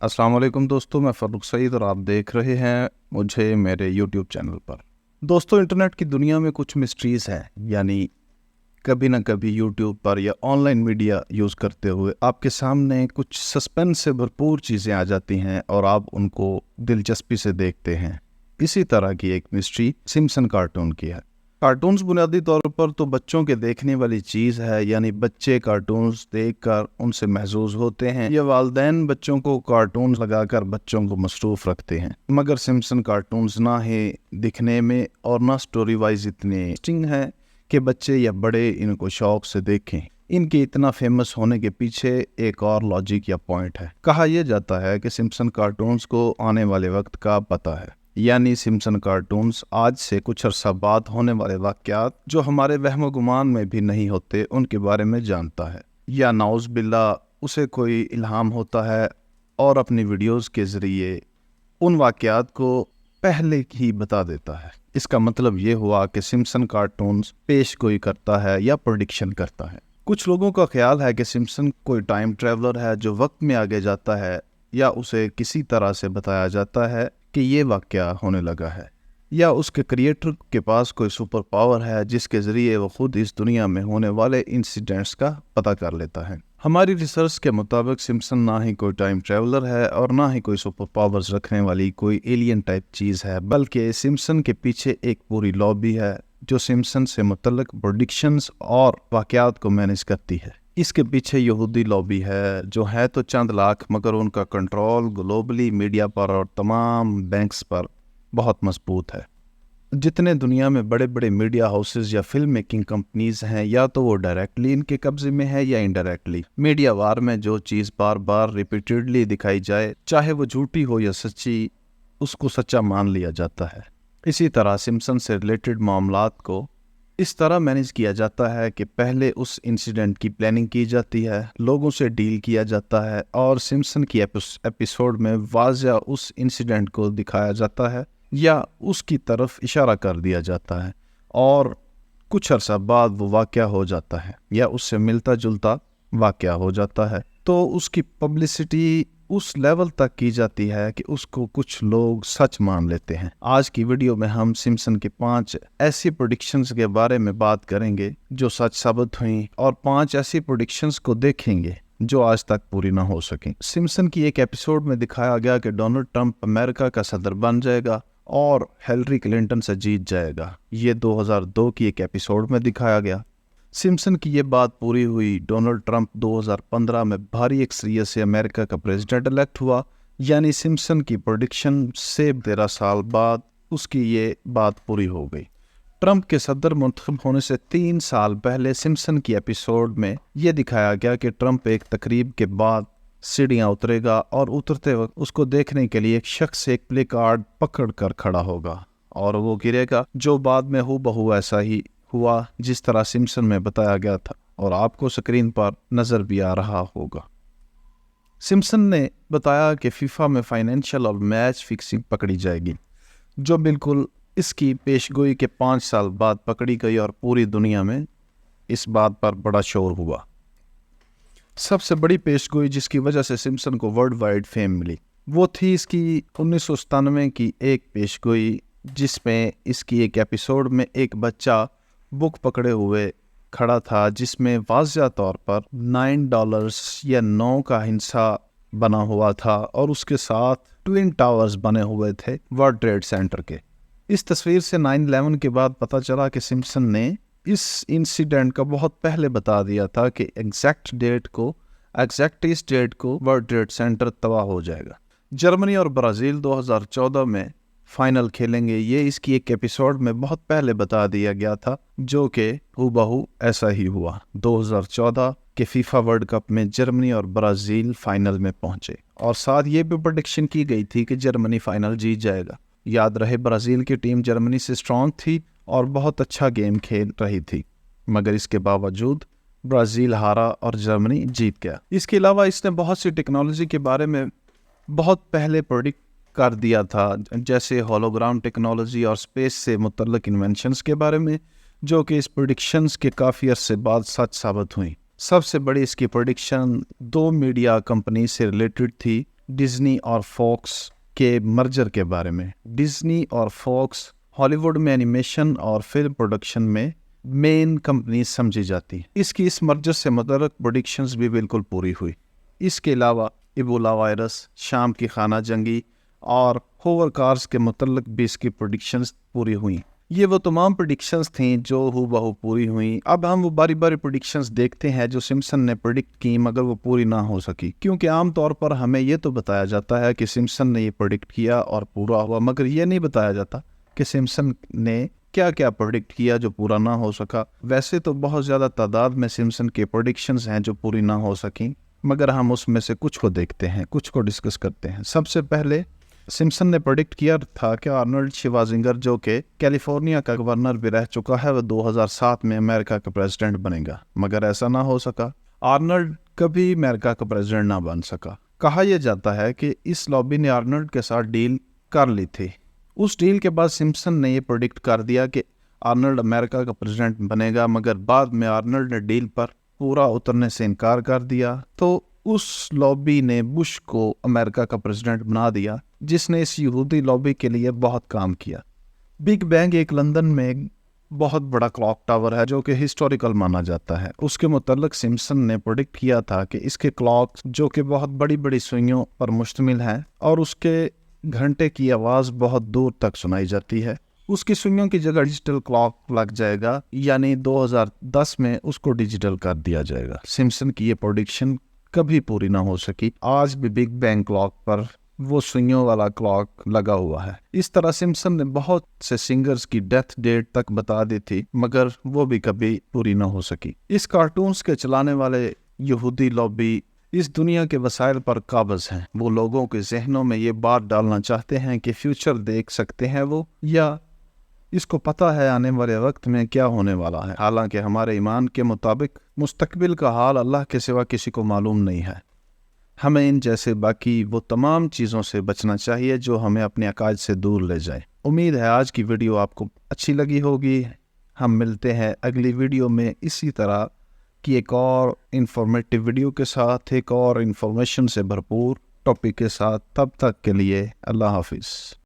अस्सलाम वालेकुम दोस्तों, मैं फ़र्रुख सईद और आप देख रहे हैं मुझे मेरे यूट्यूब चैनल पर। दोस्तों, इंटरनेट की दुनिया में कुछ मिस्ट्रीज़ हैं, यानी कभी ना कभी यूट्यूब पर या ऑनलाइन मीडिया यूज़ करते हुए आपके सामने कुछ सस्पेंस से भरपूर चीज़ें आ जाती हैं और आप उनको दिलचस्पी से देखते हैं। इसी तरह की एक मिस्ट्री सिम्पसन कार्टून की है। कार्टून्स बुनियादी तौर पर तो बच्चों के देखने वाली चीज़ है, यानी बच्चे कार्टून्स देखकर उनसे महजूज होते हैं या वालिदैन बच्चों को कार्टून लगाकर बच्चों को मसरूफ़ रखते हैं। मगर सिम्पसन कार्टून्स ना ही दिखने में और ना स्टोरी वाइज इतने इंटरेस्टिंग हैं कि बच्चे या बड़े इनको शौक से देखें। इनके इतना फेमस होने के पीछे एक और लॉजिक या पॉइंट है। कहा यह जाता है कि सिम्पसन कार्टून्स को आने वाले वक्त का पता है, यानी सिम्पसन कार्टून्स आज से कुछ अरसा बाद होने वाले वाक़यात जो हमारे वहम गुमान में भी नहीं होते उनके बारे में जानता है, या नाउज़ बिल्ला उसे कोई इल्हाम होता है और अपनी वीडियोस के ज़रिए उन वाक़यात को पहले ही बता देता है। इसका मतलब ये हुआ कि सिम्पसन कार्टून्स पेश गोई करता है या प्रेडिक्शन करता है। कुछ लोगों का ख्याल है कि सिम्पसन कोई टाइम ट्रैवलर है जो वक्त में आगे जाता है, या उसे किसी तरह से बताया जाता है कि ये वाक़या होने लगा है, या उसके क्रिएटर के पास कोई सुपर पावर है जिसके ज़रिए वो खुद इस दुनिया में होने वाले इंसिडेंट्स का पता कर लेता है। हमारी रिसर्च के मुताबिक सिम्पसन ना ही कोई टाइम ट्रैवलर है और ना ही कोई सुपर पावर्स रखने वाली कोई एलियन टाइप चीज़ है, बल्कि सिम्पसन के पीछे एक पूरी लॉबी है जो सिम्पसन से मुतल्लिक प्रेडिक्शंस और वाक़यात को मैनेज करती है। इसके पीछे यहूदी लॉबी है जो है तो चंद लाख, मगर उनका कंट्रोल ग्लोबली मीडिया पर और तमाम बैंक्स पर बहुत मजबूत है। जितने दुनिया में बड़े बड़े मीडिया हाउसेस या फिल्म मेकिंग कंपनीज हैं, या तो वो डायरेक्टली इनके कब्जे में है या इनडायरेक्टली। मीडिया वार में जो चीज़ बार बार रिपीटेडली दिखाई जाए, चाहे वो झूठी हो या सच्ची, उसको सच्चा मान लिया जाता है। इसी तरह सिम्पसन से रिलेटेड मामलात को इस तरह मैनेज किया जाता है कि पहले उस इंसिडेंट की प्लानिंग की जाती है, लोगों से डील किया जाता है और सिम्पसन की एपिसोड में वाज़ा उस इंसिडेंट को दिखाया जाता है या उसकी तरफ इशारा कर दिया जाता है, और कुछ अरसा बाद वो वाक़या हो जाता है या उससे मिलता जुलता वाक़या हो जाता है। तो उसकी पब्लिसिटी उस लेवल तक की जाती है कि उसको कुछ लोग सच मान लेते हैं। आज की वीडियो में हम सिम्पसन के 5 ऐसी प्रेडिक्शंस के बारे में बात करेंगे जो सच साबित हुई, और 5 ऐसी प्रेडिक्शंस को देखेंगे जो आज तक पूरी ना हो सकें। सिम्पसन की एक एपिसोड में दिखाया गया कि डोनाल्ड ट्रंप अमेरिका का सदर बन जाएगा और हिलरी क्लिंटन से जीत जाएगा। ये 2002 की एक एपिसोड में दिखाया गया। सिम्पसन की ये बात पूरी हुई। डोनाल्ड ट्रंप 2015 में भारी अक्सरियत से अमेरिका का प्रेसिडेंट इलेक्ट हुआ, यानी सिम्पसन की प्रेडिक्शन से 13 साल बाद उसकी ये बात पूरी हो गई। ट्रंप के सदर मुंतखब होने से 3 साल पहले सिम्पसन की एपिसोड में यह दिखाया गया कि ट्रंप एक तकरीब के बाद सीढ़ियाँ उतरेगा और उतरते वक्त उसको देखने के लिए एक शख्स एक प्ले कार्ड पकड़ कर खड़ा होगा और वो गिरेगा, जो बाद में हूबहू ऐसा ही हुआ जिस तरह सिम्पसन में बताया गया था और आपको स्क्रीन पर नज़र भी आ रहा होगा। सिम्पसन ने बताया कि फीफा में फाइनेंशियल और मैच फिक्सिंग पकड़ी जाएगी, जो बिल्कुल इसकी पेशगोई के 5 साल बाद पकड़ी गई और पूरी दुनिया में इस बात पर बड़ा शोर हुआ। सबसे बड़ी पेशगोई जिसकी वजह से सिम्पसन को वर्ल्ड वाइड फेम मिली वो थी इसकी 1997 की एक पेशगोई, जिसमें इसकी एक एपिसोड में एक बच्चा बुक पकड़े हुए खड़ा था जिसमें वाज़िया तौर पर $9 या 9 का हिस्सा बना हुआ था और उसके साथ ट्विन टावर्स बने हुए थे वर्ल्ड ट्रेड सेंटर के। इस तस्वीर से 9/11 के बाद पता चला कि सिम्पसन ने इस इंसिडेंट का बहुत पहले बता दिया था कि एग्जैक्ट इस डेट को वर्ल्ड ट्रेड सेंटर तबाह हो जाएगा। जर्मनी और ब्राज़ील 2014 में फाइनल खेलेंगे, ये इसकी एक एपिसोड में बहुत पहले बता दिया गया था, जो कि हूबहू ऐसा ही हुआ। 2014 के फीफा वर्ल्ड कप में जर्मनी और ब्राज़ील फाइनल में पहुंचे और साथ ये भी प्रेडिक्शन की गई थी कि जर्मनी फाइनल जीत जाएगा। याद रहे, ब्राज़ील की टीम जर्मनी से स्ट्रांग थी और बहुत अच्छा गेम खेल रही थी, मगर इसके बावजूद ब्राज़ील हारा और जर्मनी जीत गया। इसके अलावा इसने बहुत सी टेक्नोलॉजी के बारे में बहुत पहले प्रेडिक्ट कर दिया था, जैसे होलोग्राम टेक्नोलॉजी और स्पेस से मुतल्लिक इन्वेंशंस के बारे में, जो कि इस प्रेडिक्शंस के काफ़ी अरसे बाद सच साबित हुई। सबसे बड़ी इसकी प्रेडिक्शन 2 मीडिया कंपनी से रिलेटेड थी, ڈزنی اور فاکس کے مرجر کے بارے میں۔ ڈزنی اور فاکس ہالی ووڈ میں اینیمیشن اور فلم پروڈکشن میں مین کمپنی سمجھی جاتی ہے۔ اس کی اس مرجر سے متعلق پروڈکشنز بھی بالکل پوری ہوئی۔ اس کے علاوہ ایبولا وائرس، شام کی خانہ جنگی اور ہوور کارز کے متعلق بھی اس کی پروڈکشنز پوری ہوئیں۔ یہ وہ تمام پریڈکشنز تھیں جو ہو بہو پوری ہوئیں۔ اب ہم وہ باری باری پریڈکشنز دیکھتے ہیں جو سمپسن نے پریڈکٹ کی مگر وہ پوری نہ ہو سکی، کیونکہ عام طور پر ہمیں یہ تو بتایا جاتا ہے کہ سمپسن نے یہ پریڈکٹ کیا اور پورا ہوا، مگر یہ نہیں بتایا جاتا کہ سمپسن نے کیا کیا پریڈکٹ کیا جو پورا نہ ہو سکا۔ ویسے تو بہت زیادہ تعداد میں سمپسن کے پریڈکشنز ہیں جو پوری نہ ہو سکیں، مگر ہم اس میں سے کچھ کو دیکھتے ہیں، کچھ کو ڈسکس کرتے ہیں۔ سب سے پہلے سمپسن نے پریڈکٹ کیا تھا کہ آرنلڈ شوازنگر، جو کہ کیلیفورنیا کا گورنر بھی رہ چکا ہے، وہ 2007 میں امریکہ کا پریزیڈنٹ بنے گا، مگر ایسا نہ ہو سکا۔ آرنلڈ کبھی امریکہ کا پریزیڈنٹ نہ بن سکا۔ کہا یہ جاتا ہے کہ اس لابی نے آرنلڈ کے ساتھ ڈیل کر لی تھی۔ اس ڈیل کے بعد سمپسن نے یہ پریڈکٹ کر دیا کہ آرنلڈ امریکہ کا پریزیڈنٹ بنے گا، مگر بعد میں آرنلڈ نے ڈیل پر پورا اترنے سے انکار کر دیا، تو اس لابی نے بش کو امریکہ کا پریزیڈنٹ بنا دیا، جس نے اس یہودی لابی کے لیے بہت کام کیا۔ بگ بینگ ایک لندن میں بہت بڑا کلاک ٹاور ہے جو کہ ہسٹوریکل مانا جاتا ہے۔ اس کے متعلق سمپسن نے پریڈکٹ کیا تھا کہ اس کے کلاک جو کہ بہت بڑی بڑی سوئیوں پر مشتمل ہے اور اس کے گھنٹے کی آواز بہت دور تک سنائی جاتی ہے، اس کی سوئیوں کی جگہ ڈیجیٹل کلاک لگ جائے گا، یعنی 2010 میں اس کو ڈیجیٹل کر دیا جائے گا۔ سمپسن کی یہ پریڈکشن کبھی پوری نہ ہو سکی۔ آج بھی بگ بینگ کلاک پر وہ سوئیوں والا کلاک لگا ہوا ہے۔ اس طرح سمپسن نے بہت سے سنگرز کی ڈیتھ ڈیٹ تک بتا دی تھی، مگر وہ بھی کبھی پوری نہ ہو سکی۔ اس کارٹونز کے چلانے والے یہودی لابی اس دنیا کے وسائل پر قابض ہیں۔ وہ لوگوں کے ذہنوں میں یہ بات ڈالنا چاہتے ہیں کہ فیوچر دیکھ سکتے ہیں وہ، یا اس کو پتہ ہے آنے والے وقت میں کیا ہونے والا ہے، حالانکہ ہمارے ایمان کے مطابق مستقبل کا حال اللہ کے سوا کسی کو معلوم نہیں ہے۔ ہمیں ان جیسے باقی وہ تمام چیزوں سے بچنا چاہیے جو ہمیں اپنے عقائد سے دور لے جائیں۔ امید ہے آج کی ویڈیو آپ کو اچھی لگی ہوگی۔ ہم ملتے ہیں اگلی ویڈیو میں اسی طرح کی ایک اور انفارمیٹیو ویڈیو کے ساتھ، ایک اور انفارمیشن سے بھرپور ٹاپک کے ساتھ۔ تب تک کے لیے اللہ حافظ۔